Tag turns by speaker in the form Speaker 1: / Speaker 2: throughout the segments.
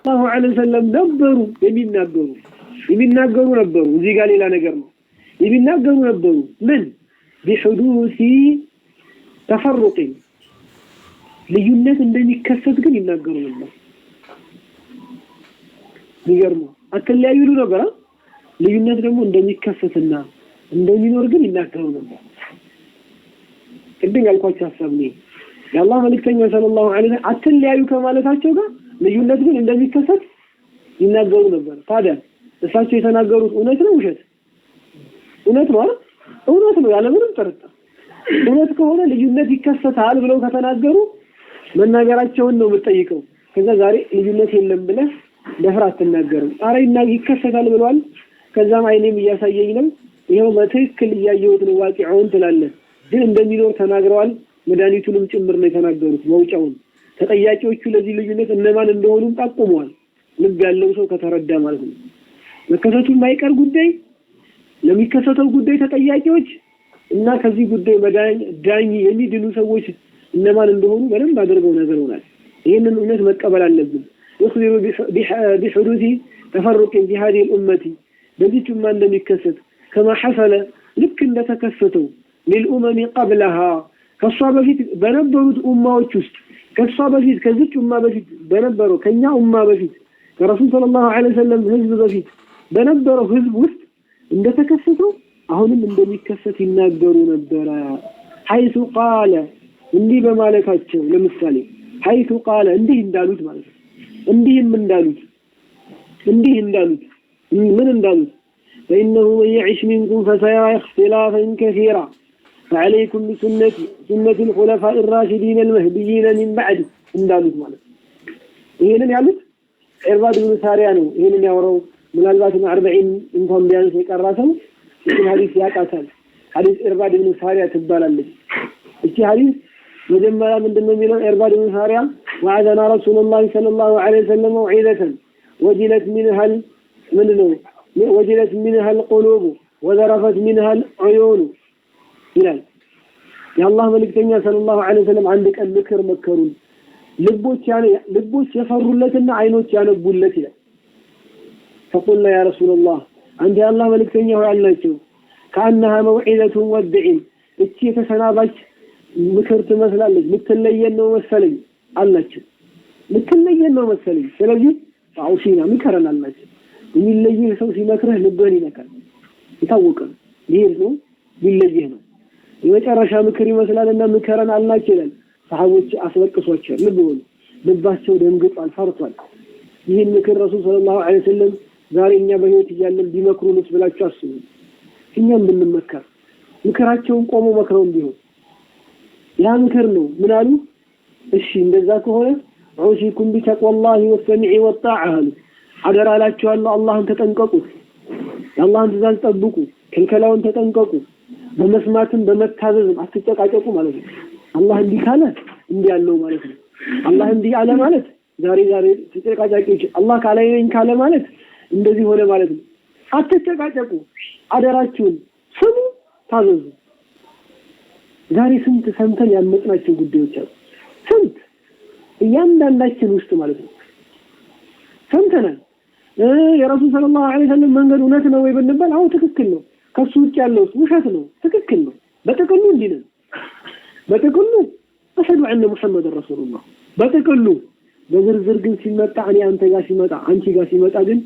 Speaker 1: ሰለላሁ ዐለይሂ ወሰለም ነበሩ የሚናገሩ ነበሩ እዚህ ጋር ሌላ ነገር ነው የሚናገሩ ነበሩ ምን بحدوث تفرق ልዩነት እንደሚከሰት ግን ይናገሩ ነበር ይገርሙ አከላዩ ነበር ልዩነት ደግሞ እንደሚከሰትና እንደሚኖር ግን ይናገሩ ነበር ቅድም ያልኳችሁ ሐሳብ ነው ያላህ መልእክተኛ ሰለላሁ ዐለይሂ ወሰለም አከላዩ ከማለታቸው ጋር ልዩነት ግን እንደሚከሰት ይናገሩ ነበር ታዲያ እሳቸው የተናገሩት እውነት ነው ውሸት እውነት ነው ያለ ምንም ጥርጥር እውነት ከሆነ ልዩነት ይከሰታል ብለው ከተናገሩ መናገራቸውን ነው የምጠይቀው ከዛ ዛሬ ልዩነት የለም ብለህ ለፍራት ተናገሩ አሬና ይከሰታል ብለዋል ከዛም አይኔም እያሳየኝ ነው ይሄው በትክክል እያየሁት ነው ዋቂውን ትላለህ ግን እንደሚኖር ተናግረዋል መድኃኒቱንም ጭምር ነው የተናገሩት መውጫውን ተጠያቂዎቹ ለዚህ ልዩነት እነማን እንደሆኑም ጠቁመዋል ልብ ያለው ሰው ከተረዳ ማለት ነው መከሰቱ የማይቀር ጉዳይ ለሚከሰተው ጉዳይ ተጠያቂዎች እና ከዚህ ጉዳይ ዳኝ የሚድኑ ሰዎች እነማን እንደሆኑ በደንብ አድርገው ነገሩናል ይሄንን እውነት መቀበል አለብን يخبر بحدوث تفرق في هذه الأمة بذيك ما እንደሚከሰት كما حصل ልክ እንደተከሰተው للأمم قبلها ከሷ በፊት በነበሩት ኡማዎች ውስጥ ከሷ በፊት ከዚች ኡማ በፊት በነበረው ከኛ ኡማ በፊት ከረሱል ሰለላሁ ዐለይሂ ወሰለም ህዝብ በፊት በነበረው ህዝብ ውስጥ እንደተከሰተው አሁንም እንደሚከሰት ይናገሩ ነበር حيث قال እንዲህ በማለታቸው ለምሳሌ حيث قال እንዲህ እንዳሉት ማለት ነው እንዲህም እንዳሉት ምን እንዳሉት فإنه يعيش منكم فسيرى اختلافا كثيرا فعليكم بسنة الخلفاء الراشدين المهديين من بعد እንዳሉት ማለት ይሄንን ያሉት ኢርባድ ኢብኑ ሳሪያ ነው ይሄንን ያወራው ምናልባት 40 እንኳን ቢያንስ የቀራሰው ይህ ሐዲስ ያቃታል ሐዲስ ኢርባድ ኢብኑ ሳሪያ ትባላለች እቺ ሐዲስ መጀመሪያ ምንድነው የሚለው ኢርባድ ኢብኑ ሳሪያ وعدنا رسول الله صلى الله عليه وسلم موعظة وجلت منها القلوب وذرفت منها العيون ይላል የአላህ መልእክተኛ ሰለላሁ ዐለይሂ ወሰለም አንድ ቀን ምክር መከሩን ልቦች የፈሩለትና አይኖች ያነቡለት ይላል فقلنا يا رسول الله አንተ የአላህ መልእክተኛ ሆይ አልናቸው كأنها موعظة ودع እቺ የተሰናባች ምክር ትመስላለች ልትለየን ነው መሰለኝ አልናቸው ልትለየን ነው መሰለኝ ስለዚህ አውሲና ምከረን አልናቸው የሚለየህ ሰው ሲመክርህ ልብህን ይነካል ይታወቃል ይሄ ነው ቢለየህ ነው የመጨረሻ ምክር ይመስላልና ምከረን አልናቸው ይላል ሰሃቦች አስለቅሷቸው ልባቸው ደንግጧል ፈርቷል ይሄን ምክር ረሱል ሰለላሁ ዐለይሂ ወሰለም ዛሬኛ በህይወት እያለን ቢመክሩንስ ብላችሁ አስቡ እኛም ብንመከር ምክራቸውን ቆሞ መክረውን ቢሆን ያ ምክር ነው ምን አሉ እሺ እንደዛ ከሆነ ዑሲኩም ቢተቅዋላሂ ወሰሚዒ ወጣዓ አደራላችሁ አላህን ተጠንቀቁ የአላህን ትእዛዝ ጠብቁ ከልከላውን ተጠንቀቁ በመስማትም በመታዘዝም አትጨቃጨቁ ማለት ነው አላህ እንዲህ ካለ እንዲህ ያለው ማለት ነው አላህ እንዲህ አለ ማለት ዛሬ ተጨቃጫቂዎች አላህ ካለኝ ካለ ማለት እንደዚህ ሆነ ማለት ነው አትጨቃጨቁ አደራችሁን ስሙ ታዘዙ ዛሬ ስንት ሰምተን ያመጣናቸው ጉዳዮች አሉ ስንት እያንዳንዳችን ውስጥ ማለት ነው ሰምተናል የረሱል ሰለላሁ ዐለይሂ ወሰለም መንገድ እውነት ነው ወይ ብንባል አው ትክክል ነው ከሱ ውጭ ያለው ውሸት ነው ትክክል ነው በተቀሉ እንዲህ ነው በተቀሉ አሽهد ان محمد رسول الله በተቀሉ በዝርዝር ግን ሲመጣ እኔ አንተ ጋር ሲመጣ አንቺ ጋር ሲመጣ ግን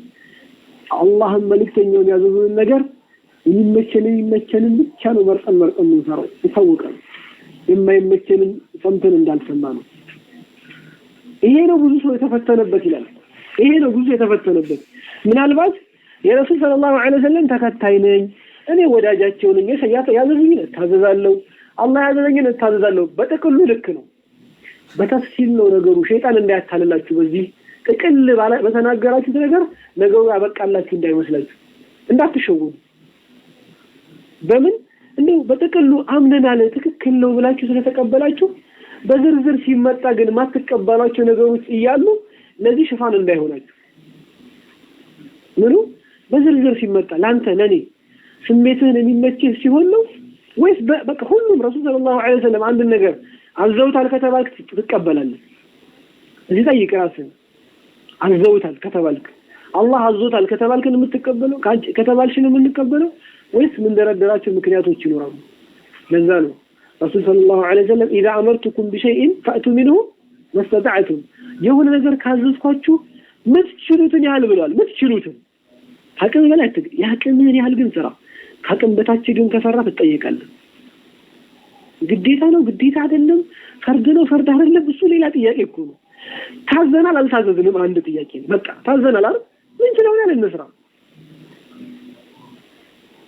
Speaker 1: አላህም መልእክተኛውን ያዘዙን ነገር ይመቸንን ብቻ ነው መርጠን እንሰራው ይታወቃል የማይመቸንን ሰምተን እንዳልሰማ ነው ይሄ ነው ብዙ ሰው የተፈተነበት ይላል ይሄ ነው ብዙ የተፈተነበት ምናልባት የረሱል ሰለላሁ ዐለይሂ ወሰለም ተከታይ ነኝ እኔ ወዳጃቸው ነኝ ያዘዙኝ ታዘዛለሁ አላህ ያዘዘኝን ታዘዛለሁ በተቀሉ ልክ ነው በተፍሲል ነው ነገሩ ሸይጣን እንዳያታልላችሁ በዚህ ጥቅል በተናገራችሁት ነገር ነገሩ ያበቃላችሁ እንዳይመስላችሁ እንዳትሸወዱ በምን እንደው በተቀሉ አምነናል ትክክል ነው ብላችሁ ስለተቀበላችሁ በዝርዝር ሲመጣ ግን ማትቀበላችሁ ነገሮች እያሉ ለዚህ ሽፋን እንዳይሆናችሁ ምኑ በዝርዝር ሲመጣ ላንተ ለኔ ስሜትህን የሚመችህ ሲሆን ነው ወይስ በቃ ሁሉም ረሱል ሰለላሁ ዐለይሂ ወሰለም አንድ ነገር አዘውታል ከተባልክ ትቀበላለህ እዚህ ጠይቅ ራስህን አዘውታል ከተባልክ አላህ አዞታል ከተባልክ የምትቀበለው ከተባልሽ ነው የምንቀበለው ወይስ ምን ደረደራቸው ምክንያቶች ይኖራሉ ለዛ ነው ረሱል ሰለላሁ ዐለይሂ ወሰለም اذا امرتكم بشيء فاتوا منه ما استطعتم የሆነ ነገር ካዘዝኳችሁ ምትችሉትን ያህል ብለዋል ምትችሉትን አቅም በላይ ያቅምን ያህል ግን ስራ አቅም በታች ግን ከሰራ ትጠየቃለህ ግዴታ ነው ግዴታ አይደለም ፈርድ ነው ፈርድ አይደለም እሱ ሌላ ጥያቄ እኮ ነው ታዘናል አልታዘዝንም አንድ ጥያቄ ነው በቃ ታዘናል አይደል ምን ይችላል ያለ እንስራ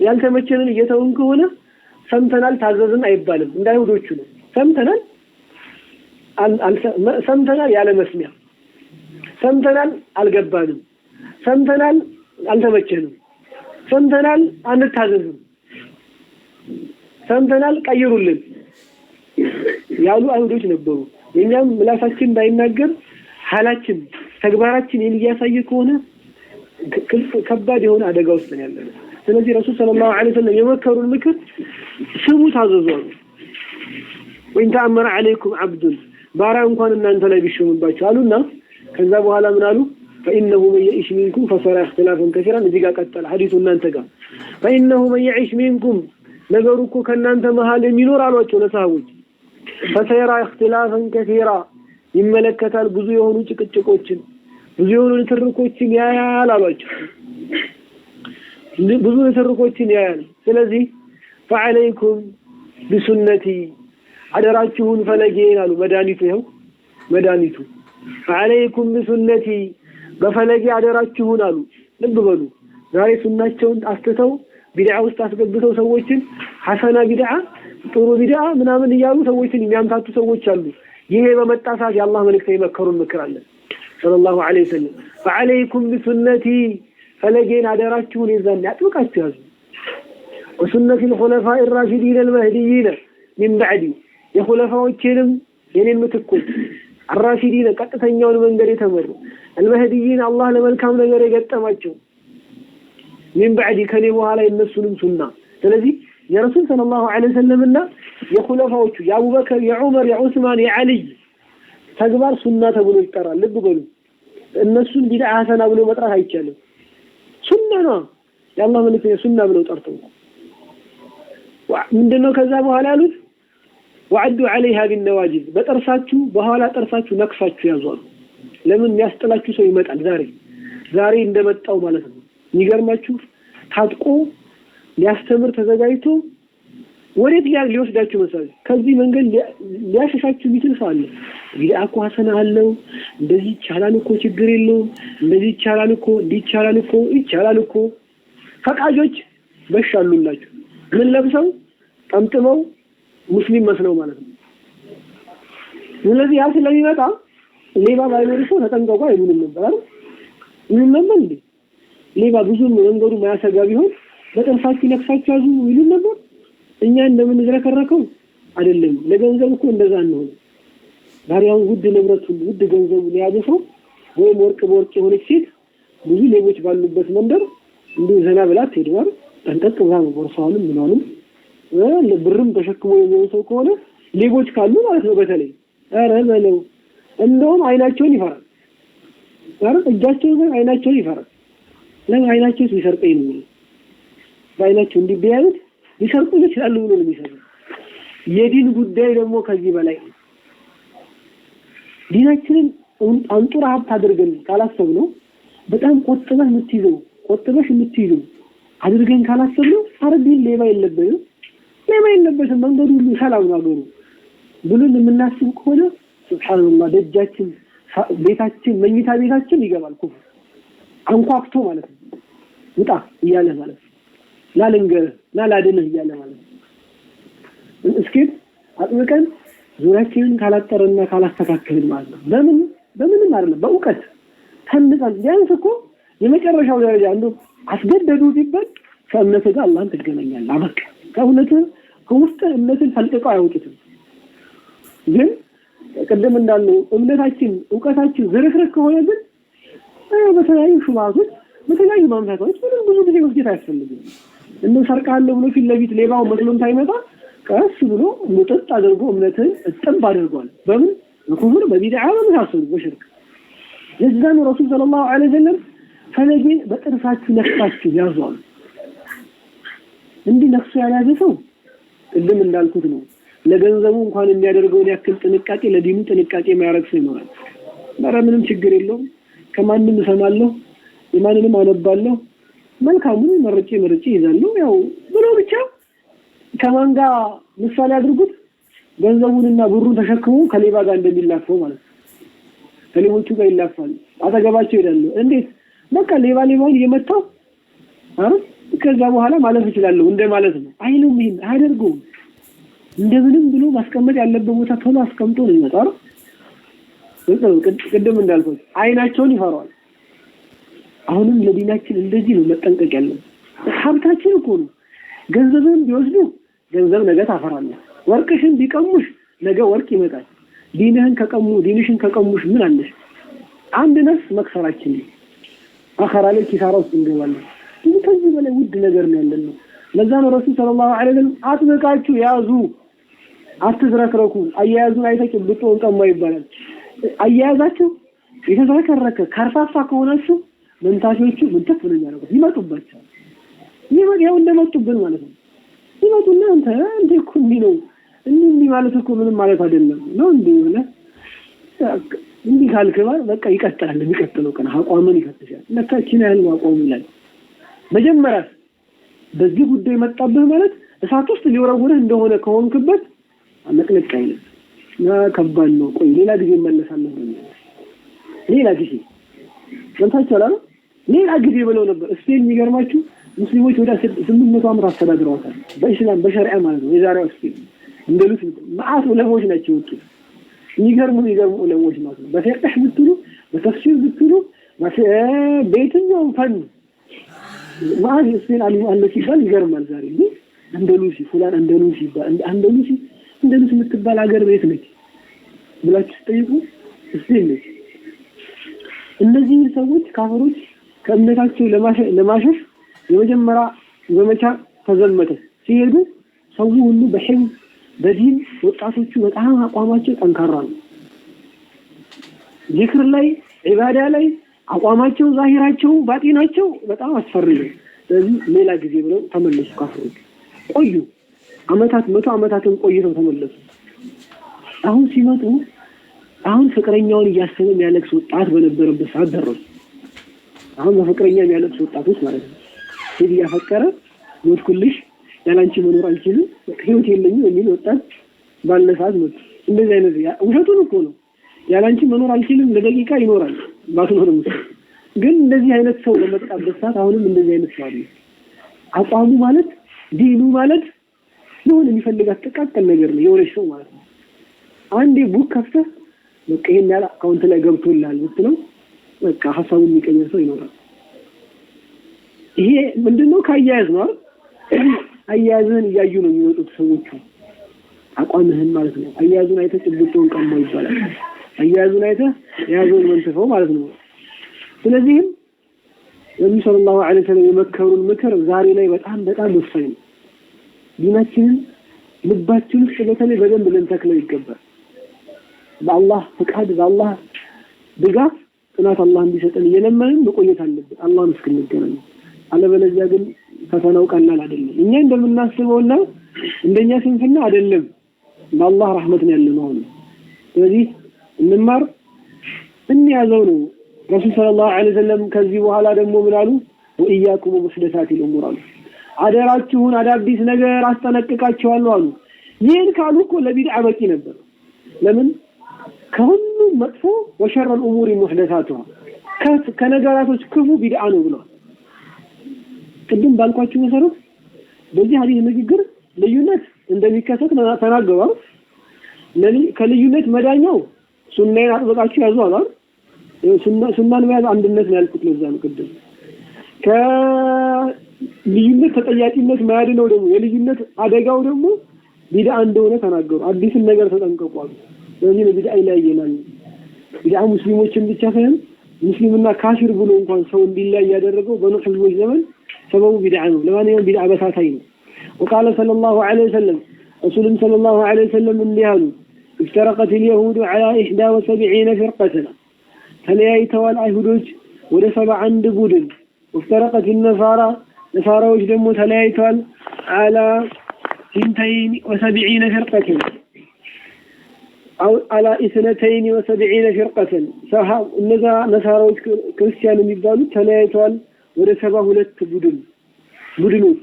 Speaker 1: ያልተመቸንን እየተውን ከሆነ ሰምተናል ታዘዝን አይባልም እንዳይሁዶቹ ነው ሰምተናል ያለ መስሚያ ሰምተናል አልገባንም ሰምተናል አልተመቸንም ሰምተናል አንታዘዝም ሰምተናል ቀይሩልን ያሉ አይሁዶች ነበሩ የኛም ምላሳችን ባይናገር ሐላችን ተግባራችን የሚያሳይ ከሆነ ከባድ የሆነ አደጋ ውስጥ ነው ያለነው ስለዚህ ረሱል ሰለላሁ ዐለይሂ ወሰለም የመከሩን ምክር ስሙ ታዘዙ ወይን ተአመረ عليكم عبد ባሪያ እንኳን እናንተ ላይ ቢሾምባችሁ አሉና ከዛ በኋላ ምን አሉ فانه من يعيش منكم فسيرى اختلافا كثيرا እዚህ ጋር ቀጠለ ሐዲሱ እናንተ ጋር فانه من يعيش منكم ነገሩ እኮ ከናንተ መሃል የሚኖር አሏቸው ለሰሃቦች فسيرى اختلافا كثيرا ይመለከታል ብዙ የሆኑ ጭቅጭቆችን ብዙ የሆኑ ትርኮችን ያያል አሏቸው ብዙ ትርኮችን ያያል ስለዚህ فعليكم بسنتي አደራችሁን ፈለጌን አሉ መድኃኒቱ فعليكم بسنتي በፈለጌ አደራችሁን አሉ ልብ በሉ ዛሬ ሱናቸውን አስተተው ቢድዓ ውስጥ አስገብተው ሰዎችን ሐሰና ቢድዓ ጥሩ ቢድዓ ምናምን ይያሉ ሰዎችን የሚያምታቱ ሰዎች አሉ ይሄ በመጣሳት የአላህ መልእክተኛ መከሩን ምክራለን ሰለላሁ ዐለይሂ ወሰለም فعليكم بسنتي ፈለጌን አደራችሁን ይዛን ያጥብቃችሁ ያዙ وسنة الخلفاء الراشدين المهديين من بعدي የኹለፋዎችንም የኔን ምትኩት الراشدين ቀጥተኛውን መንገድ የተመሩ المهديين الله ለመልካም ነገር የገጠማቸው من بعدي ከኔ በኋላ የነሱንም ሱና ስለዚህ የረሱል ሰለላሁ ዐለይሂ ወሰለምና የኹለፋዎቹ የአቡበከር የዑመር የዑስማን የዓሊ ተግባር ሱና ተብሎ ይጠራል ልብ በሉ እነሱን ቢድዓ ሐሰና ብሎ መጥራት አይቻልም ሱና ነው የአላህ መልእክተኛ ሱና ብለው ጠርተው ምንድነው ከዛ በኋላ ያሉት وعدوا عليها بالنواجذ በጥርሳችሁ በኋላ ጥርሳችሁ ነክሳችሁ ያዟል ለምን የሚያስጠላችሁ ሰው ይመጣል ዛሬ እንደመጣው ማለት ነው ይገርማችሁ ታጥቆ ሊያስተምር ተዘጋጅቶ ወዴት ሊወስዳችሁ መሰለኝ ከዚህ መንገድ ሊያሸሻችሁ ይችላል ሰው አለ ቢድዓ እኮ ሐሰና አለው እንደዚህ ይቻላል እኮ ችግር የለውም እንደዚህ ይቻላል እኮ ፈቃጆች በሻሉላችሁ ምን ለብሰው ጠምጥመው ሙስሊም መስለው ማለት ነው ስለዚህ ያ ስለሚመጣ ሌባ ባይኖር ሰው ተጠንቀቁ አይሉንም ነበር ምን እንዴ ሌባ ብዙ መንገዱ ማያሰጋ ቢሆን በጥርሳችሁ ነክሳችሁ ያዙ ይሉን ነበር እኛ እንደምንዝረከረከው አይደለም ለገንዘብ እኮ እንደዛ ነው ዛሬው ውድ ንብረቱ ውድ ገንዘቡ ሊያደሰው ወይም ወርቅ የሆነች ሴት ብዙ ሌቦች ባሉበት መንደር እንዲሁ ዘና ብላ ትሄዳል ጠንቀቅ ብላ ነው ቦርሳውንም ምናምን ለብርም ተሸክሞ የሚወሰው ከሆነ ሌቦች ካሉ ማለት ነው በተለይ አረበለው እንደውም አይናቸውን ይፈራል እጃቸውን አይናቸውን ይፈራል ለምን አይናቸው ሲሰርቀኝ ነው ባይናቸው እንዲበያዩት ሊሰርቁ ይችላሉ ብሎ ነው የሚሰሩ የዲን ጉዳይ ደግሞ ከዚህ በላይ ዲናችንን አንጡራ ሀብት አድርገን ካላሰብነው በጣም ቆጥበሽ የምትይዘው አድርገን ካላሰብነው አረዲን ሌባ የለበትም መንገዱ ሁሉ ሰላም ነው አገሩ ብለን የምናስብ ከሆነ ሱብሃንአላህ ደጃችን ቤታችን መኝታ ቤታችን ይገባል ኩፍ አንኳክቶ ማለት ነው ውጣ እያለ ማለት ነው ላላደነህ እያለ ማለት ነው እስኪ አጥብቀን ዙሪያችንን ካላጠረና ካላስተካከልን ማለት ነው በምንም አይደለም በእውቀት ተንቀን ቢያንስ እኮ የመጨረሻው ደረጃ እንደው አስገደዱ ቢባል ከእምነት ጋር አላህን ትገናኛለህ አበቃ ከውስጥ እምነትን ፈልቀው አይወጡትም ግን ቀደም እንዳለው እምነታችን ዕውቀታችን ዝርክርክ ከሆነ ግን በተለያዩ ሹማቶች በተለያዩ ማምታቶች ብዙ ጊዜ መስጊድ አያስፈልግም እንደ ሰርቃለሁ ብሎ ፊት ለፊት ሌባው መስሎም ሳይመጣ ቀስ ብሎ ሙጥጥ አድርጎ እምነትን እጥብ አድርጓል በምን በኩፍር በቢድዓ በመሳሰሉ በሽርክ ለዛኑ ረሱል ሰለላሁ ዐለይሂ ወሰለም ፈለጌን በጥርሳችሁ ነክሳችሁ ያዟል እንዲህ ነክሱ ያላዘ ሰው ቅድም እንዳልኩት ነው ለገንዘቡ እንኳን የሚያደርገውን ያክል ጥንቃቄ ለዲኑ ጥንቃቄ ማያረግ ሰው ይኖራል ማራ ምንም ችግር የለውም ከማንም ሰማለሁ የማንንም አነባለሁ መልካሙን መርጬ ይዛለሁ ያው ብሎ ብቻ ከማን ጋር ምሳሌ አድርጉት ገንዘቡንና ብሩን ተሸክሞ ከሌባ ጋር እንደሚላፈው ማለት ነው ከሌቦቹ ጋር ይላፋል አጠገባቸው ይላሉ እንዴት በቃ ሌባውን እየመታው አይደል ከዛ በኋላ ማለት ይችላል እንደማለት ነው አይሉም ይሄን አያደርጉም እንደምንም ብሎ ማስቀመጥ ያለበት ቦታ ቶሎ አስቀምጦ ነው ይመጣው ቅድም እንዳልኩት አይናቸውን ይፈራዋል አሁንም ለዲናችን እንደዚህ ነው መጠንቀቅ ያለው ሀብታችን እኮ ነው ገንዘብን ቢወስዱ ገንዘብ ነገ ታፈራለህ ወርቅሽን ቢቀሙሽ ነገ ወርቅ ይመጣል ዲንሽን ከቀሙሽ ምን አለሽ አንድ ነፍስ መክሰራችን አኸራ ላይ ኪሳራ ውስጥ እንገባለን ከዚህ በላይ ውድ ነገር ነው ያለን ለዛ ነው ረሱል ሰለላሁ ዐለይሂ ወሰለም አጥብቃችሁ ያዙ አትዝረክረኩ አያያዙን አይተጭብጡ እንቀማ ይባላል አያያዛችሁ የተዘረከረከ ካርፋፋ ከሆናችሁ መንታሾቹ ምን ተፈለኛ ነው ይመጡባቸው ይመጣው እንደመጡብን ማለት ነው ይመጡና አንተ እኮ ነው እንዲህ ማለት እኮ ምንም ማለት አይደለም ነው እንዴ እንዲህ ካልከባል በቃ ይቀጥላል የሚቀጥለው ቀን አቋምን ይፈትሻል ለካችን ያለው አቋም ይላል መጀመሪያ በዚህ ጉዳይ መጣብህ ማለት እሳት ውስጥ ሊወረውርህ እንደሆነ ከሆንክበት አመቅለቅ አይደለም ከባድ ነው ቆይ ሌላ ጊዜ መለሳለሁ ሌላ ጊዜ ወንታቻላል ሌላ ጊዜ ብለው ነበር እስፔን የሚገርማችሁ ሙስሊሞች ወደ 800 ዓመት አስተዳድረዋል በእስላም በሸሪዓ ማለት ነው የዛሬው እስፔን እንደሉት ማአት ለሞች ናቸው ወጡት ይገርሙ ለሞች ማለት ነው በፈቅህ ብትሉ በተፍሲር ብትሉ በየትኛው ፈን ማአት እስፔን አለ ሲባል ይገርማል ዛሬ ግን አንደሉሲ ፉላን አንደሉሲ የምትባል ሀገር ቤት ነች ብላችሁ ጠይቁ እስፔን ነች እነዚህ ሰዎች ካፈሮች ከእምነታቸው ለማሸሽ የመጀመሪያ ዘመቻ ተዘመተ ሲሄዱ ሰው ሁሉ በዲን ወጣቶቹ በጣም አቋማቸው ጠንካራ ነው ዚክር ላይ ዒባዳ ላይ አቋማቸው ዛሂራቸው ባጢናቸው በጣም አስፈሪ ነው ስለዚህ ሌላ ጊዜ ብለው ተመለሱ ካፈሮች ቆዩ አመታት 100 አመታትን ቆይተው ተመለሱ አሁን ሲመጡ አሁን ፍቅረኛውን እያሰበ የሚያለቅስ ወጣት በነበረበት ሰዓት ደረሱ አሁን በፍቅረኛ የሚያለቅስ ወጣቶች ማለት ነው ሲዲ ያፈቀረ ወጥኩልሽ ያላንቺ መኖር አልችልም ህይወት የለኝም የሚል ወጣት ባለሳት ነው እንደዚህ አይነት ውሸቱን እኮ ነው ያላንቺ መኖር አልችልም ለደቂቃ ይኖራል ባትኖርም ግን እንደዚህ አይነት ሰው ለመጣበት ሰዓት አሁንም እንደዚህ አይነት ሰው አለ አቋሙ ማለት ዲኑ ማለት ነው የሚፈልጋት ተቃቀል ነገር ነው የወለሽ ሰው ማለት ነው አንዴ ቡክ ከፍተህ በቃ ይሄን ያለ አካውንት ላይ ገብቶላል ብትለው በቃ ሐሳቡን የሚቀየር ሰው ይኖራል ይሄ ምንድነው ካያያዝ ነው አያያዝን እያዩ ነው የሚወጡት ሰዎቹ አቋምህን ማለት ነው አያያዙን አይተህ ጥብጡን ቀማው ይባላል አያያዙን አይተህ ያዙን መንተፈው ማለት ነው ስለዚህም ነብዩ ሰለላሁ ዐለይሂ ወሰለም የመከሩን ምክር ዛሬ ላይ በጣም ወሳኝ ነው ዲናችንን ልባችን ውስጥ በተለይ በደንብ ልንተክለው ይገባል በአላህ ፍቃድ በአላህ ድጋፍ ጥናት አላህ እንዲሰጠን እየለመንን መቆየት አለብን አላህን እስክንገናኝ አለበለዚያ ግን ፈተናው ቀላል አይደለም እኛ እንደምናስበውና እንደኛ ስንፍና አይደለም በአላህ ረህመት ነው ያለነው ስለዚህ እንማር እንያዘው ነው ረሱል ሰለላሁ ዐለይሂ ወሰለም ከዚህ በኋላ ደግሞ ምን አሉ ወኢያኩም ሙህደሳቲል ኡሙር አሉ አደራችሁን አዳዲስ ነገር አስጠነቅቃችኋለሁ አሉ ይሄን ካሉ እኮ ለቢድዓ በቂ ነበር ለምን ከሁሉ መጥፎ ወሸር الامور محدثاتها ከነገራቶች ክፉ ቢድዓ ነው ብለዋል ቅድም ባልኳችሁ መሰረት በዚህ ሐዲስ ንግግር ልዩነት እንደሚከሰት ተናገሩ ከልዩነት መዳኛው ሱናን አጥብቃችሁ ያዙ አይደል ሱናን መያዝ አንድነት ነው ያልኩት ለዛ ነው ቅድም ከልዩነት ተጠያቂነት ማያድ ነው ደግሞ የልዩነት አደጋው ደግሞ ቢድዓ እንደሆነ ተናገሩ አዲስ ነገር ተጠንቀቁ ስለዚህ ቢድዓ ይለያየናል ቢድዓ ሙስሊሞችን ብቻ ሳይሆን ሙስሊምና ካፊር ብሎ እንኳን ሰው እንዲለያይ ያደረገው በኑህ ህዝቦች ዘመን ሰበቡ ቢድዓ ነው ለማንኛውም ቢድዓ በሳታይ ነው وقال صلى الله عليه وسلم رسول صلى الله عليه وسلم እንዲያሉ افترقت اليهود على 71 فرقة ተለያይተዋል አይሁዶች ወደ 71 ቡድን وافترقت النصارى نصاراዎች ደግሞ ተለያይተዋል على 72 فرقة أو على 72 فرقة صحاب እነዛ ነሳራዎች ክርስቲያን የሚባሉት ተለያይተዋል ወደ 72 ቡድኖች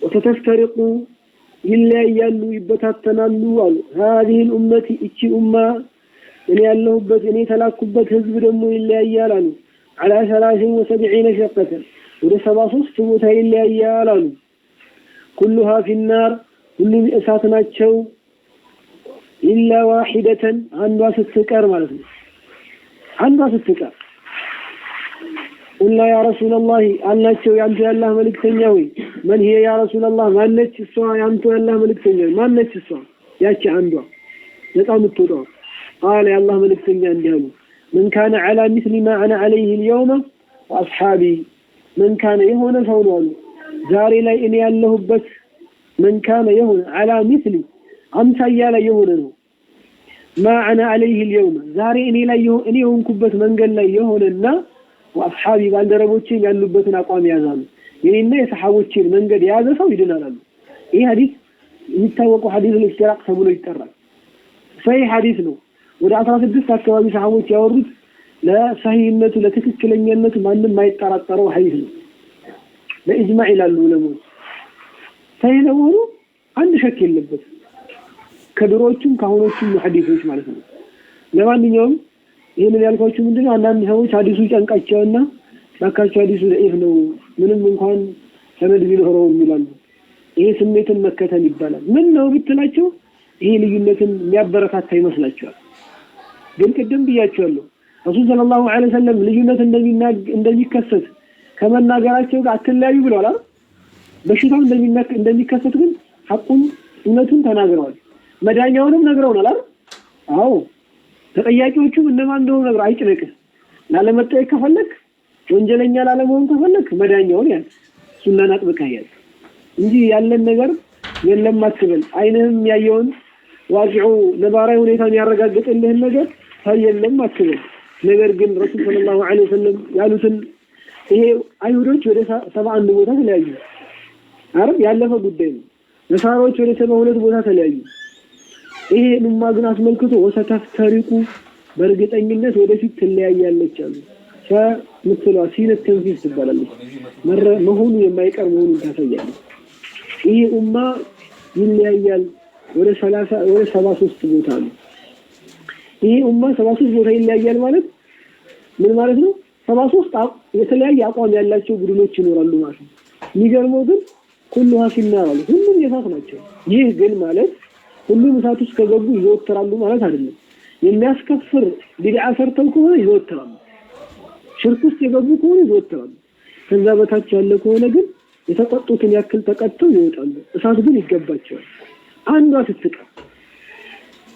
Speaker 1: وتفترق ይለያያሉ ይበታተናሉ አሉ هذه الأمة እቺ ኡማ እኔ ያለሁበት እኔ ተላኩበት ህዝብ ደግሞ ይለያያል አሉ على 73 فرقة ወደ 73 ቦታ ይለያያል አሉ كلها في النار ሁሉም እሳት ናቸው إلا واحدة አንዷ ስትቀር ማለት ነው አንዷ ስትቀር قلنا يا رسول الله አላቸው ያንተ ያላህ መልእክተኛ ሆይ من هي يا رسول الله ማነች እሷ ያንተ ያላህ መልእክተኛ ማነች እሷ ያቺ አንዷ በጣም ትወጣው قال يا الله መልእክተኛ እንዲያሉ من كان على مثل ما انا عليه اليوم واصحابي من كان يهون فولو ዛሬ ላይ እኔ ያለሁበት من كان يهون على مثلي አምሳያ ላይ የሆነ ነው ما انا عليه اليوم ዛሬ እኔ ላይ እኔ ሆንኩበት መንገድ ላይ የሆነና واصحابي ባልደረቦቼ ያሉበትን አቋም ያዛሉ የኔና የሰሃቦቼን መንገድ ያዘ ሰው ይድናል አሉ ይሄ ሐዲስ የሚታወቀው ሐዲስ ለኢስቲራቅ ተብሎ ይጠራል ሰሂህ ሐዲስ ነው ወደ 16 አካባቢ ሰሃቦች ያወሩት ለሰሂህነቱ ለትክክለኛነቱ ማንንም ማይጠራጠረው ሐዲስ ነው ለኢጅማዕ ይላሉ ለሞት ሰሂህ ነው አንድ ሸክ የለበት ከድሮዎችም ካሁኖችም ሐዲሶች ማለት ነው ለማንኛውም ይሄንን ያልኳችሁ ምንድነው አንዳንድ ሰዎች ሐዲሱ ጨንቃቸውና ባካቸው ሐዲሱ ለኢፍ ነው ምንም እንኳን ሰነድ ቢኖረው ይላሉ ይሄ ስሜትን መከተል ይባላል ምን ነው ብትላቸው ይሄ ልዩነትን የሚያበረታታ ይመስላችኋል ግን ቅድም ብያችኋለሁ ረሱል ሰለላሁ ዐለይሂ ወሰለም ልዩነት እንደሚከሰት ከመናገራቸው ጋር አትለያዩ ብለዋል አይደል በሽታው እንደሚከሰት ግን ሐቁን እውነቱን ተናግረዋል መዳኛውንም ነግረውናል አይደል አዎ ተጠያቂዎቹ እነማን እንደሆኑ ነገር አይጭነቅህ ላለመጠየቅ ከፈለክ ወንጀለኛ ላለመሆን ከፈለክ መዳኛውን ያዝ ሱናን አጥብቀህ ያዝ እንጂ ያለን ነገር የለም አትበል አይንህም ያየውን ዋቂዑ ነባራዊ ሁኔታን ያረጋግጥልህን ነገር ታየለም አትበል ነገር ግን ረሱል ሰለላሁ ዐለይሂ ወሰለም ያሉትን ይሄ አይሁዶች ወደ 71 ቦታ ተለያዩ አረብ ያለፈ ጉዳይ ነው ነሳሮች ወደ 72 ቦታ ተለያዩ ይሄ ንማግን አስመልክቶ ወሰተፍተሪቁ በርግጠኝነት ወደፊት ትለያያለች አሉ ፈምትሏ ሲነት ተንፊስ ትባላለች መሆኑ የማይቀር መሆኑን ታሳያለች ይሄ ኡማ ይለያያል ወደ 73 ቦታ ነው ይሄ ኡማ 73 ቦታ ይለያያል ማለት ምን ማለት ነው 73 የተለያየ አቋም ያላቸው ቡድኖች ይኖራሉ ማለት ነው የሚገርመው ግን كلها في النار ሁሉም የፋት ናቸው ይህ ግን ማለት ሁሉም እሳት ውስጥ ከገቡ ይወጥራሉ ማለት አይደለም የሚያስከፍር ቢድዓ ሰርተው ከሆነ ይወጥራሉ ሽርክ ውስጥ የገቡ ከሆነ ይወጥራሉ ከዛ በታች ያለ ከሆነ ግን የተቀጡትን ያክል ተቀጥተው ይወጣሉ እሳት ግን ይገባቸዋል አንዷ ስትቀር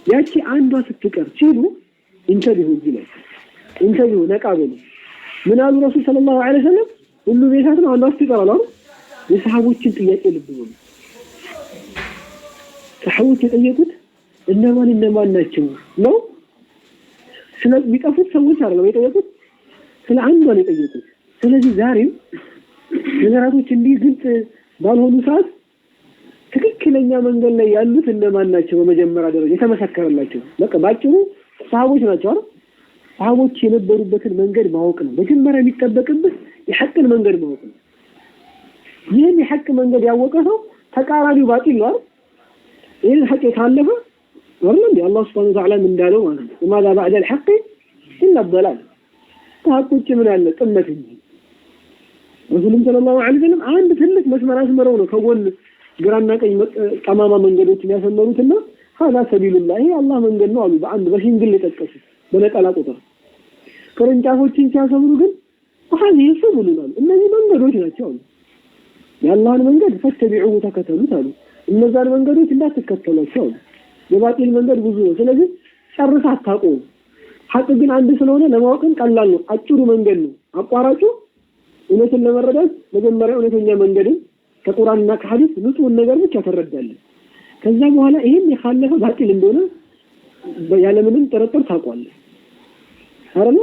Speaker 1: ያቺ አንዷ ስትቀር ሲሉ እንተቢሁ ይላል እንተቢሁ ነቃበሉ ምን አሉ ረሱል ሰለላሁ ዐለይሂ ወሰለም ሁሉ ቤታት ነው አንዷ ስትቀር አሉ የሰሃቦችን ጥያቄ ልብ ብሎ ሰሃቦች የጠየቁት እነማን ናቸው ነው ስለሚጠፉት ሰዎች አይደለም የጠየቁት ስለ አንዷ ነው የጠየቁት ስለዚህ ዛሬም ነገራቶች እንዲህ ግልጽ ባልሆኑ ሰዓት ትክክለኛ መንገድ ላይ ያሉት እነማን ናቸው በመጀመሪያ ደረጃ የተመሰከረላቸው በቃ ባጭሩ ሰሃቦች ናቸው አይደል ሰሃቦች የነበሩበትን መንገድ ማወቅ ነው መጀመሪያ የሚጠበቅበት የሐቅን መንገድ ማወቅ ነው ይህን የሐቅ መንገድ ያወቀ ሰው ተቃራኒው ባጢል ነው አይደል ይህን ሐቅ የታለፈ ወርለም የአላህ Subhanahu Wa Ta'ala እንዳለው ማለት ነው وماذا بعد الحق إلا الضلال ታቁጭ ምን አለ ጥመት እንጂ ረሱል ሰለላሁ ዐለይሂ ወሰለም አንድ ትልቅ መስመር አስመረው ነው ከጎን ግራና ቀኝ ጠማማ መንገዶችን ያሰመሩትና هذا سبيل الله ይሄ አላህ መንገድ ነው አሉ በአንድ በሽንግል ተጠቀሱ በነጠላ ቁጥር ቅርንጫፎችን ሲያሰምሩ ግን هذه سبيل الله እነዚህ መንገዶች ናቸው አሉ የአላህን መንገድ ፈተቢዑ ተከተሉት አሉ እነዛን መንገዶች እንዳትከተሏቸው አሉ የባጢል መንገድ ብዙ ነው ስለዚህ ጨርሳ አታውቁ ሐቅ ግን አንድ ስለሆነ ለማወቅም ቀላል ነው አጭሩ መንገድ ነው አቋራጩ እውነትን ለመረዳት መጀመሪያ እውነተኛ መንገድን ከቁርአንና ከሐዲስ ንጹህ ነገር ብቻ ተረዳለህ ከዛ በኋላ ይሄን የখাለፈ ባጢል እንደሆነ ያለምንም ጥርጥር ታውቃለህ አይደል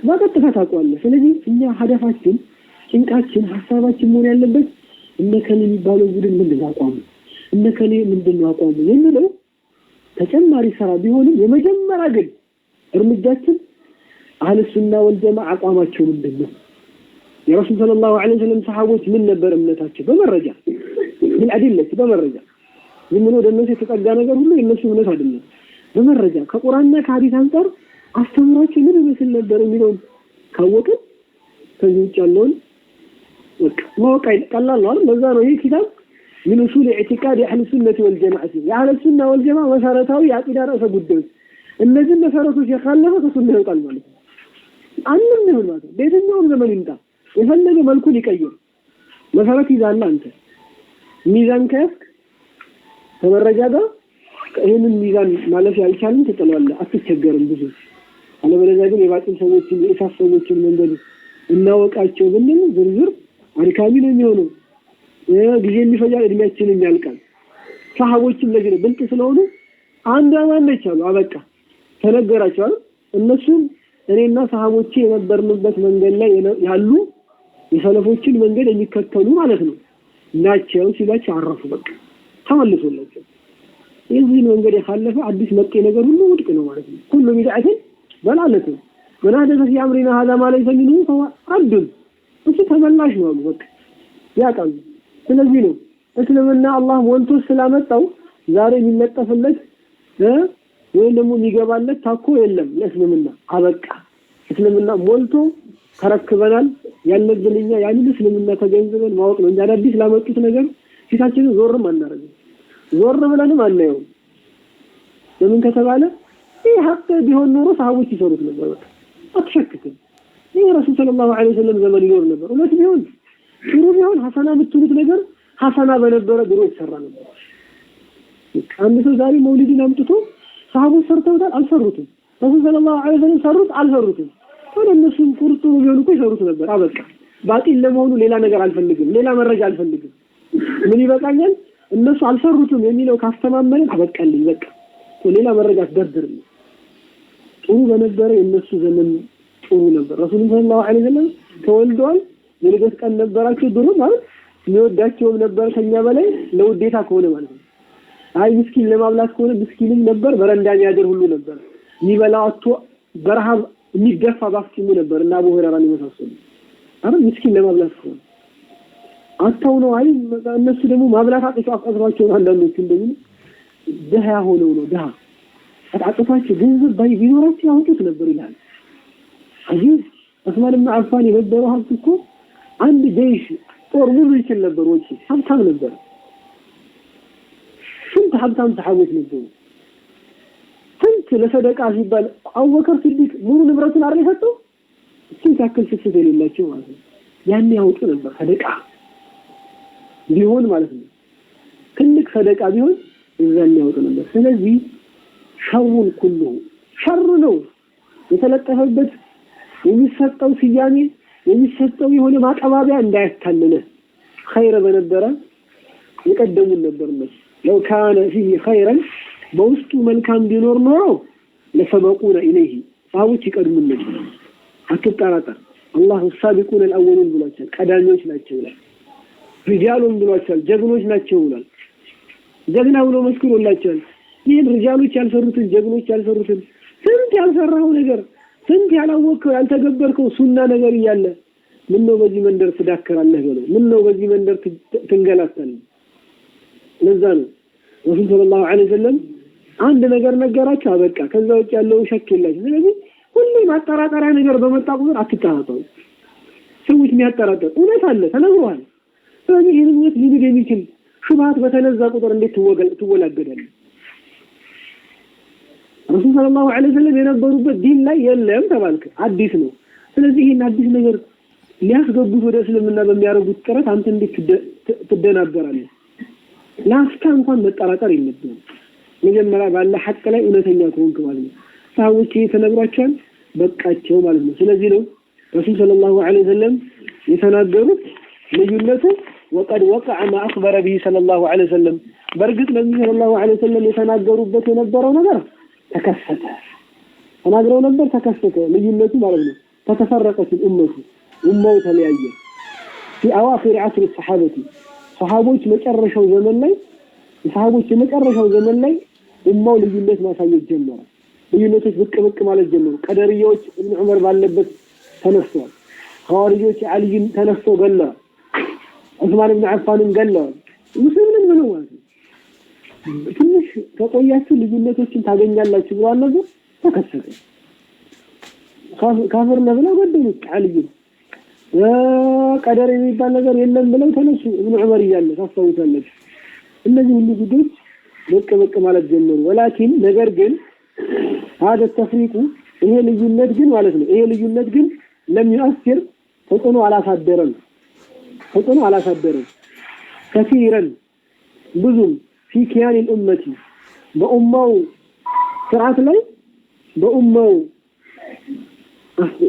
Speaker 1: በቀጥታ ታውቃለህ ስለዚህ እኛ ሀዳፋችን ጭንቃችን ሐሳባችን መሆን ያለበት እነከለ የሚባለው ቡድን ምንድነው አቋሙ እነከለ ምንድነው አቋሙ የሚለው ተጨማሪ ስራ ቢሆንም የመጀመሪያ ግን እርምጃችን አህለ ሱና ወልጀማዓ አቋማቸው ምንድነው የረሱል ሰለላሁ ዐለይሂ ወሰለም ሰሃቦች ምን ነበር እምነታቸው በመረጃ بالادله በመረጃ ምን ወደ እነሱ የተጠጋ ነገር ሁሉ የነሱ እምነት አይደለም በመረጃ ከቁርአንና ከሐዲስ አንፃር አስተምሯቸው ምን መስል ነበር የሚለው ካወቀ ከዚህ ውጭ ያለውን ማወቅ ቀላል ነው ለዛ ነው ይህ ኪታብ من اصول اعتقاد اهل السنه والجماعه يا اهل السنه والجماعه መሰረታዊ የአቂዳ ርዕሰ ጉዳዮች እነዚህ መሰረቶች የካለፈ ከሱና ይወጣል ማለት ነው አንንም ነው ማለት በየትኛውም ዘመን ይምጣ የፈለገ መልኩን ይቀይር መሰረት ይዛል አንተ ሚዛን ከፍ ተመረጃ ጋር ይሄንን ሚዛን ማለፍ ያልቻልን ተጠላለ አትቸገርም ብዙ አለበለዚያ ግን የባጥን ሰዎችን የሳሰቦችን መንገድ እናወቃቸው ብንል ዝርዝር አድካሚ ነው የሚሆነው ጊዜ የሚፈጃል እድሜያችንን ያልቃል ሰሃቦችም ለዚህ ብልጥ ስለሆኑ አንድ አማነች አሉ አበቃ ተነገራቸው እነሱም እኔና ሰሃቦቼ የነበርንበት መንገድ ላይ ያሉ የሰለፎችን መንገድ የሚከተሉ ማለት ነው ናቸው ሲላቸው አረፉ በቃ ተመልሶላቸው የዚህ መንገድ ያለፈ አዲስ መጤ ነገር ሁሉ ውድቅ ነው ማለት ነው ሁሉ ቢድዓት በላለት من حدث في امرنا هذا ما ليس منه فهو عبد እሱ ተመላሽ ነው በቃ ያቃል ስለዚህ ነው እስልምና አላህ ወንቶ ስላመጣው ዛሬ የሚለጠፍለት ወይ ደግሞ የሚገባለት ታኮ የለም ለእስልምና አበቃ እስልምና ሞልቶ ተረክበናል ያለብንኛ ያንን እስልምና ተገንዝበን ማወቅ ነው እንጂ አዲስ ላመጡት ነገር ፊታችንን ዞርም አናረግ ዞር ብለንም አናየው ለምን ከተባለ ይሄ ሀቅ ቢሆን ኖሮ ሰሃቦች ይሰሩት ነበር በቃ አትሸክክም ይሄ ረሱል ሰለላሁ ዐለይሂ ወሰለም ዘመን ይኖር ነበር እውነት ቢሆን ሽሩ ቢሆን ሐሰና የምትሉት ነገር ሐሰና በነበረ ድሮ ይሰራ ነበር አንድ ሰው ዛሬ መውሊድን አምጥቶ ሰሃቦች ሰርተውታል አልሰሩትም ረሱል ሰለላሁ ዐለይሂ ወሰለም ሰሩት አልሰሩትም ወለነሱም ቁርጡ ቢሆን እኮ ይሰሩት ነበር አበቃ ባጢል ለመሆኑ ሌላ ነገር አልፈልግም ሌላ መረጃ አልፈልግም ምን ይበቃኛል እነሱ አልሰሩትም የሚለው ካስተማመን አበቃልኝ በቃ ሌላ መረጃ አስደርድርልኝ ጥሩ በነበረ የነሱ ዘመን ጥሩ ነበር ረሱል ሰለላሁ ዐለይሂ ወሰለም ተወልደዋል የልደት ቀን ነበራቸው ድሮ ማለት የሚወዳቸው ነበር ከኛ በላይ ለውዴታ ከሆነ ማለት ነው አይ ምስኪን ለማብላት ከሆነ ምስኪንም ነበር በረንዳን ያደር ሁሉ ነበር ይበላውቶ በረሃብ የሚገፋ ባፍጭሙ ነበር እና አቡ ሁረይራ ይመሳሰሉ አረ ምስኪን ለማብላት ከሆነ አጣው ነው አይ እነሱ ደግሞ ማብላት አጥቷቸው አንዳንዶቹ እንደምን ደሃ ሆነው ነው ደሃ አጥቷቸው ገንዘብ ቢኖራቸው ያወጡት ነበር ይላል አጂብ ዑስማን ኢብኑ አፋን የነበረው ሀብት እኮ አንድ ጀይሽ ጦር ሙሉ ይችል ነበር ወጪ ሀብታም ነበር ስንት ሀብታም ሰሃቦች ነበሩ ስንት ለሰደቃ ሲባል አቡበከር ሲዲቅ ሙሉ ንብረቱን አርለ ሰጠው ስንት ያክል ስስት የሌላቸው ማለት ነው ያን ያወጡ ነበር ሰደቃ ቢሆን ማለት ነው ትልቅ ሰደቃ ቢሆን እዛን ያወጡ ነበር ስለዚህ ሸሩን ሁሉ ሸር ነው የተለጠፈበት የሚሰጠው ሲያኔ የሚሰጠው የሆነ ማቀባቢያ እንዳያታለለ خير በነበረ ይቀደሙን ነበር ነው لو كان فيه خيرا በውስጡ መልካም ቢኖር ኖሮ ለሰበቁና ኢለይሂ ሰዎች ይቀድሙን ነበር አትጣራጠር አላህ السابقون الاولون ብሏቸዋል ቀዳሚዎች ናቸው ይላል ሪጃሉን ብሏቸዋል ጀግኖች ናቸው ይላል ጀግና ብሎ መስክሮላቸዋል ይሄን ሪጃሎች ያልሰሩትን ጀግኖች ያልሰሩትን ስንት ያልሰራው ነገር ስንት ያላወቀው ያልተገበርከው ሱና ነገር ይያለ ምን ነው በዚህ መንደር ትዳከራለህ ብለው ምን ነው በዚህ መንደር ትንገላታለህ ለዛ ነው ረሱል ሰለላሁ ዐለይሂ ወሰለም አንድ ነገር ነገራቸው አበቃ ከዛ ውጭ ያለው ሸክ የለሽ ስለዚህ ሁሉ ማጠራጠሪያ ነገር በመጣ ቁጥር አትጣጣው ሰዎች የሚያጠራጥሩ እውነት አለ ተነግሯል ስለዚህ ይሄን ነው ሊድ የሚችል ሹባት በተነዛ ቁጥር እንዴት ትወላገዳለህ ረሱል ሰለላሁ ዐለይሂ ወሰለም የነበሩበት ዲን ላይ የለም ተባልክ አዲስ ነው ስለዚህ ይሄን አዲስ ነገር ሊያስገቡት ወደ እስልምና በሚያረጉት ጥረት አንተ እንዴት ትደናበራለህ ላፍታ እንኳን መጠራጠር የለብህም መጀመሪያ ባለ ሐቅ ላይ እውነተኛ ከሆንክ ማለት ነው ሰዎች የተነግሯቸዋል በቃቸው ማለት ነው ስለዚህ ነው ረሱል ሰለላሁ ዐለይሂ ወሰለም የተናገሩት ልዩነቱ وقد وقع ما اخبر به صلى الله عليه وسلم برغت ነብዩ ሰለላሁ ዐለይሂ ወሰለም የተናገሩበት የነበረው ነገር ተከሰተ ተናግረው ነበር ተከሰተ ልዩነቱ ማለት ነው ተተፈረቀት ኡማው ተለያየ في اواخر عصر الصحابه صحابዎች መጨረሻው ዘመን ላይ صحابዎች መጨረሻው ዘመን ላይ ኡማው ልዩነት ማሳየት ጀመረ ልዩነቶች ብቅ ማለት ጀመሩ ቀደርዮች ኢብኑ ዑመር ባለበት ተነስተዋል ኻሪጆች አልይን ተነስቶ ገላ ዑስማን ኢብኑ አፋንን ገላ ሙስሊምን ነው ማለት ትንሽ ከቆያችሁ ልዩነቶችን ታገኛላችሁ ብሏል ነገር ተከሰተ ካፍር ነው ብለው ገደሉት አልይን ቀደር የሚባል ነገር የለም ብለው ተነሱ ኢብኑ ዑመር ይያለ ታስተውታለች እነዚህ ሁሉ ጉዶች ብቅ ማለት ጀመሩ ወላኪን ነገር ግን هذا التفريق ይሄ ልዩነት ግን ማለት ነው ይሄ ልዩነት ግን لم يؤثر ተጽዕኖ አላሳደረም كثيرا ብዙም في كيان الامه በኡማው ስርዓት ላይ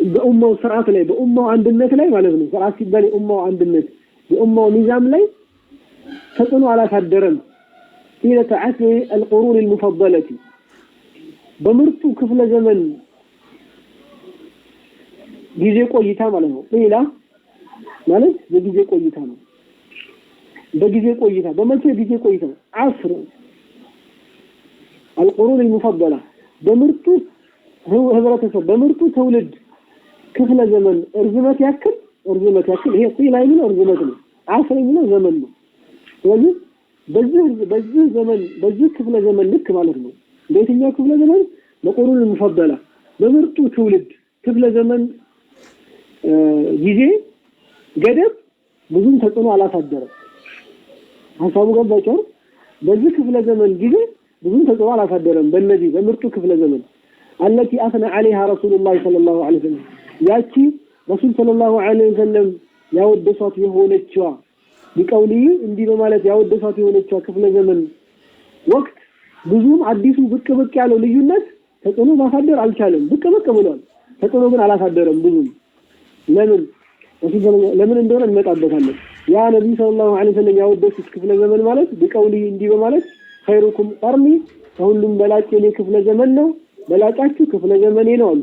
Speaker 1: በኡማው ስርዓት ላይ በኡማው አንድነት ላይ ማለት ነው ስርዓት ሲባል የኡማው አንድነት የኡማው ንዛም ላይ ተጽዕኖ አላሳደረም إلى عصر القرون المفضلة በምርጡ ክፍለ ዘመን ጊዜ ቆይታ ማለት ነው ሌላ ማለት በጊዜ ቆይታ ነው በጊዜ ቆይታ በመቼ ጊዜ ቆይታ عصر القرون المفضلة በምርጡ ህብረተሰብ በምርጡ ትውልድ ክፍለ ዘመን እርዝመት ያክል ይሄ ጤና ይሁን እርዝመት ነው عصر ነው ዘመን ነው ስለዚህ በዚህ ዘመን በዚህ ክፍለ ዘመን ልክ ማለት ነው ለየትኛው ክፍለ ዘመን ለቁሩን المفضلة በምርጡ ትውልድ ክፍለ ዘመን ጊዜ ገደብ ብዙም ተጽዕኖ አላሳደረም ሐሳቡ ገባችሁ በዚህ ክፍለ ዘመን ጊዜ ብዙም ተጽዕኖ አላሳደረም በእነዚህ በምርጡ ክፍለ ዘመን التي اثنى عليها رسول الله صلى الله عليه وسلم ያቺ ረሱል ሰለላሁ ዐለይሂ ወሰለም ያወደሷት የሆነችዋ ቢቀውልይ እንዲህ በማለት ያወደሷት የሆነችዋ ክፍለ ዘመን ወቅት ብዙም አዲሱ ብቅ ያለው ልዩነት ተጽዕኖ ማሳደር አልቻለም ብቅ ብሏል ተጽዕኖ ግን አላሳደረም ብዙም ለምን እንደሆነ እንመጣበታለን ያ ነብዩ ሰለላሁ ዐለይሂ ወሰለም ያወደሱት ክፍለ ዘመን ማለት ቢቀውልይ እንዲህ በማለት خيركم قرني ከሁሉም በላጭ የኔ ክፍለ ዘመን ነው በላጫችሁ ክፍለ ዘመኔ ነው አሉ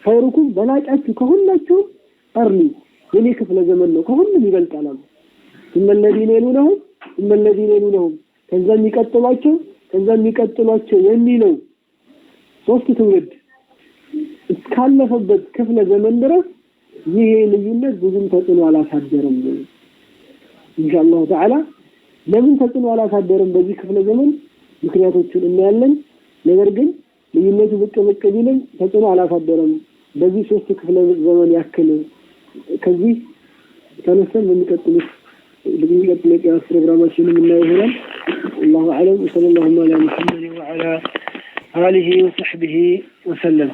Speaker 1: خيركم በላጫችሁ ከሁላችሁ قرني የኔ ክፍለ ዘመን ነው ከሁሉም ይበልጣል አሉ ثم الذين يلونهم ከዛም ይቀጥሏቸው የሚለው ሶስት ትውልድ እስካለፈበት ክፍለ ዘመን ድረስ ይሄ ልዩነት ብዙም ተጽዕኖ አላሳደረም ኢንሻአላህ ተዓላ ለምን ተጽዕኖ አላሳደረም በዚህ ክፍለ ዘመን ምክንያቶቹን እናያለን ነገር ግን ልዩነቱ ብቅ ቢልም ተጽዕኖ አላሳደረም በዚህ ሶስት ክፍለ ዘመን ያክል ከዚህ ተነስተን በሚቀጥሉት ፕሮግራማችንን እናየው ይሆናል الله اعلم وصلى الله على محمد وعلى اله وصحبه وسلم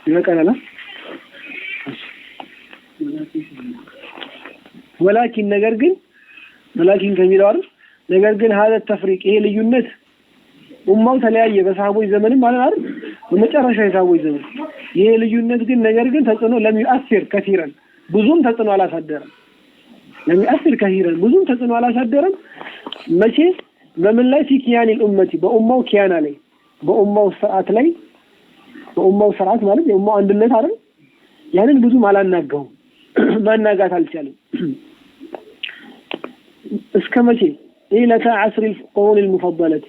Speaker 1: يبقى لا ولكن ከሚለው ነገር ግን هذا التفريق ይሄ ልዩነት ኡማው ተለያየ በሰሃቦች ዘመንም ማለት አይደል በመጨረሻ የሰሃቦች ዘመን ይሄ ልዩነት ግን ነገር ግን ተጽዕኖ لم يؤثر كثيرا ብዙም ተጽዕኖ አላሳደረም لم يؤثر كثيرا ብዙም ተጽዕኖ አላሳደረም መቼ በምን ላይ ሲኪያን الامه በኡማው ኪያና ላይ በኡማው ስርዓት ላይ በኡማው ስርዓት ማለት የኡማው አንድነት አይደል ያንን ብዙም አላናጋው ማናጋት አልቻለም እስከመቼ ኢለታ عصر القرون المفضله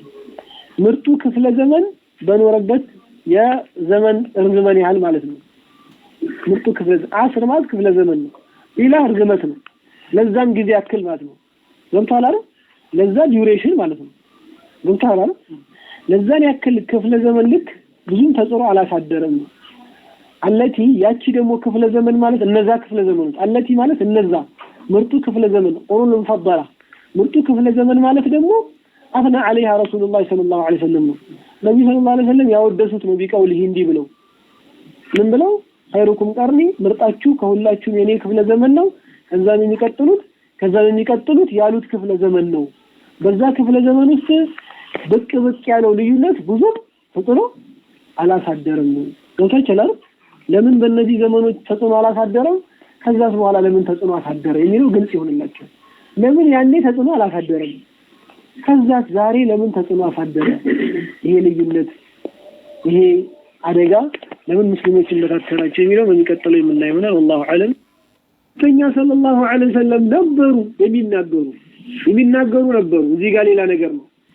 Speaker 1: ምርጡ ክፍለ ዘመን በኖረበት የዘመን እርዝመን ያህል ማለት ነው ምርጡ ክፍለ عصر ማለት ክፍለ ዘመን ነው ኢላ እርዝመት ነው ለዛም ጊዜ ያክል ማለት ነው ገብቷል አይደል ለዛ ዲዩሬሽን ማለት ነው ገብቷል አይደል ለዛን ያክል ክፍለ ዘመን ልክ ብዙም ተጽዕኖ አላሳደረም አለቲ ያቺ ደግሞ ክፍለ ዘመን ማለት እነዛ ክፍለ ዘመኖች አለቲ ማለት እነዛ ምርጡ ክፍለ ዘመን ቁሩን المفضلة ምርጡ ክፍለ ዘመን ማለት ደግሞ አፍና عليها رسول الله صلى الله عليه وسلم ነብዩ ሰለላሁ ዐለይሂ ወሰለም ያወደሱት ነው ቢቀውልህ እንዲህ ብለው ምን ብለው خيركم قرني ምርጣችሁ ከሁላችሁ የኔ ክፍለ ዘመን ነው ከዛም የሚቀጥሉት ያሉት ክፍለ ዘመን ነው በዛ ክፍለ ዘመን ውስጥ ብቅ ያለው ልዩነት ብዙ ተጽዕኖ አላሳደረም ነው ተቻላል ለምን በእነዚህ ዘመኖች ተጽዕኖ አላሳደረም ከዛስ በኋላ ለምን ተጽዕኖ አሳደረ የሚለው ግልጽ ይሆንላችሁ ለምን ያኔ ተጽዕኖ አላሳደረም ከዛስ ዛሬ ለምን ተጽዕኖ አሳደረ ይሄ ልዩነት ይሄ አደጋ ለምን ሙስሊሞችን በታተናቸው የሚለው በሚቀጥለው የምናየው ነው والله اعلم ተኛ ሰለላሁ ዐለይሂ ወሰለም ነበሩ የሚናገሩ ነበሩ እዚህ ጋር ሌላ ነገር ነው